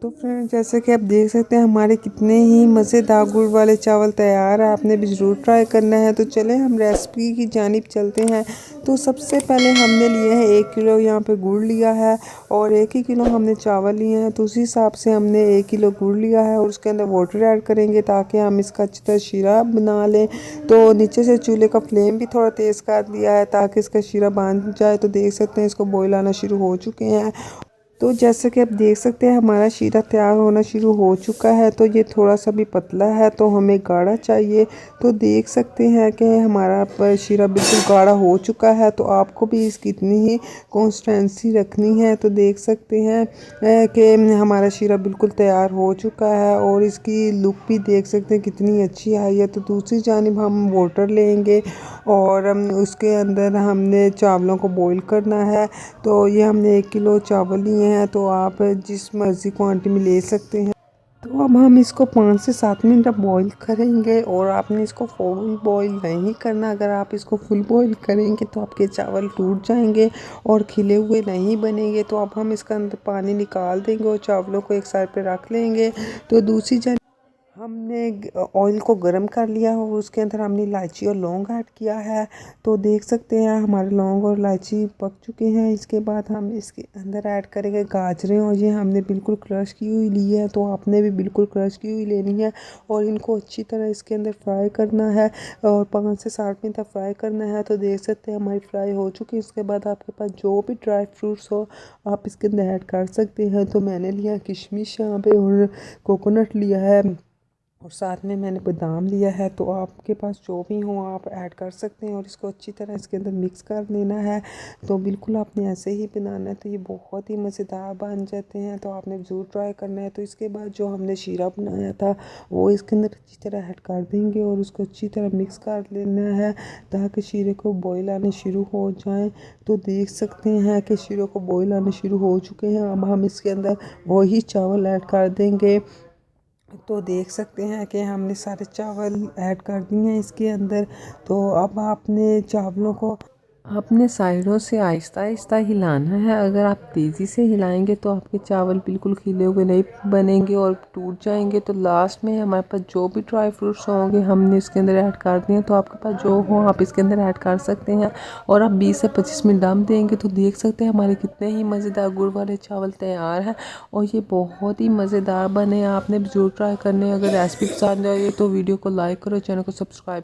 तो फ्रेंड जैसे कि आप देख सकते हैं हमारे कितने ही मज़ेदार गुड़ वाले चावल तैयार है। आपने भी ज़रूर ट्राई करना है। तो चलें हम रेसिपी की जानिब चलते हैं। तो सबसे पहले हमने लिए हैं 1 किलो यहाँ पे गुड़ लिया है और 1 ही किलो हमने चावल लिए हैं। तो उसी हिसाब से हमने 1 किलो गुड़ लिया है और उसके अंदर वाटर ऐड करेंगे ताकि हम इसका अच्छी तरह शीरा बना लें। तो नीचे से चूल्हे का फ्लेम भी थोड़ा तेज़ कर दिया है ताकि इसका शीरा बन जाए। तो देख सकते हैं इसको बॉयल आना शुरू हो चुके हैं। तो जैसे कि आप देख सकते हैं हमारा शीरा तैयार होना शुरू हो चुका है। तो ये थोड़ा सा भी पतला है तो हमें गाढ़ा चाहिए। तो देख सकते हैं कि हमारा शीरा बिल्कुल गाढ़ा हो चुका है। तो आपको भी इसकी इतनी ही कंसिस्टेंसी रखनी है। तो देख सकते हैं कि हमारा शीरा बिल्कुल तैयार हो चुका है और इसकी लुक भी देख सकते हैं कितनी अच्छी आई है। तो दूसरी जानिब हम वाटर लेंगे और उसके अंदर हमने चावलों को बॉईल करना है। तो ये हमने 1 किलो चावल लिए हैं। तो आप जिस मर्ज़ी क्वांटिटी में ले सकते हैं। तो अब हम इसको 5 से 7 मिनट बॉईल करेंगे और आपने इसको फुल बॉईल नहीं करना। अगर आप इसको फुल बॉईल करेंगे तो आपके चावल टूट जाएंगे और खिले हुए नहीं बनेंगे। तो अब हम इसका अंदर पानी निकाल देंगे और चावलों को एक साइड पे रख लेंगे। तो दूसरी हमने ऑयल को गर्म कर लिया और उसके अंदर हमने इलायची और लौंग ऐड किया है। तो देख सकते हैं हमारे लौंग और इलायची पक चुके हैं। इसके बाद हम इसके अंदर ऐड करेंगे गाजरें और ये हमने बिल्कुल क्रश की हुई ली है। तो आपने भी बिल्कुल क्रश की हुई लेनी है और इनको अच्छी तरह इसके अंदर फ्राई करना है और 5 से 7 मिनट तक फ्राई करना है। तो देख सकते हैं हमारी फ्राई हो चुकी है। इसके बाद आपके पास जो भी ड्राई फ्रूट्स हो आप इसके अंदर ऐड कर सकते हैं। तो मैंने लिया किशमिश यहाँ पे और कोकोनट लिया है और साथ में मैंने बादाम लिया है। तो आपके पास जो भी हो आप ऐड कर सकते हैं और इसको अच्छी तरह इसके अंदर मिक्स कर लेना है। तो बिल्कुल आपने ऐसे ही बनाना है। तो ये बहुत ही मज़ेदार बन जाते हैं। तो आपने ज़रूर ट्राई करना है। तो इसके बाद जो हमने शीरा बनाया था वो इसके अंदर अच्छी तरह ऐड कर देंगे और उसको अच्छी तरह मिक्स कर लेना है ताकि शीरे को बॉयल आने शुरू हो जाए। तो देख सकते हैं कि शीरे को बॉयल आने शुरू हो चुके हैं। अब हम इसके अंदर वही चावल ऐड कर देंगे। तो देख सकते हैं कि हमने सारे चावल ऐड कर दिए हैं इसके अंदर। तो अब आपने चावलों को आपने साइडों से आहिस्ता आहिस्ता हिलाना है। अगर आप तेज़ी से हिलाएंगे तो आपके चावल बिल्कुल खिले हुए नहीं बनेंगे और टूट जाएंगे। तो लास्ट में हमारे पास जो भी ड्राई फ्रूट्स होंगे हमने इसके अंदर ऐड कर दिए। तो आपके पास जो हो आप इसके अंदर ऐड कर सकते हैं और आप 20 से 25 मिनट दम देंगे। तो देख सकते हैं हमारे कितने ही मज़ेदार गुड़ वाले चावल तैयार हैं और ये बहुत ही मज़ेदार बने। आपने भी ज़रूर ट्राई करने। अगर रेसिपी पसंद आई तो वीडियो को लाइक करो, चैनल को सब्सक्राइब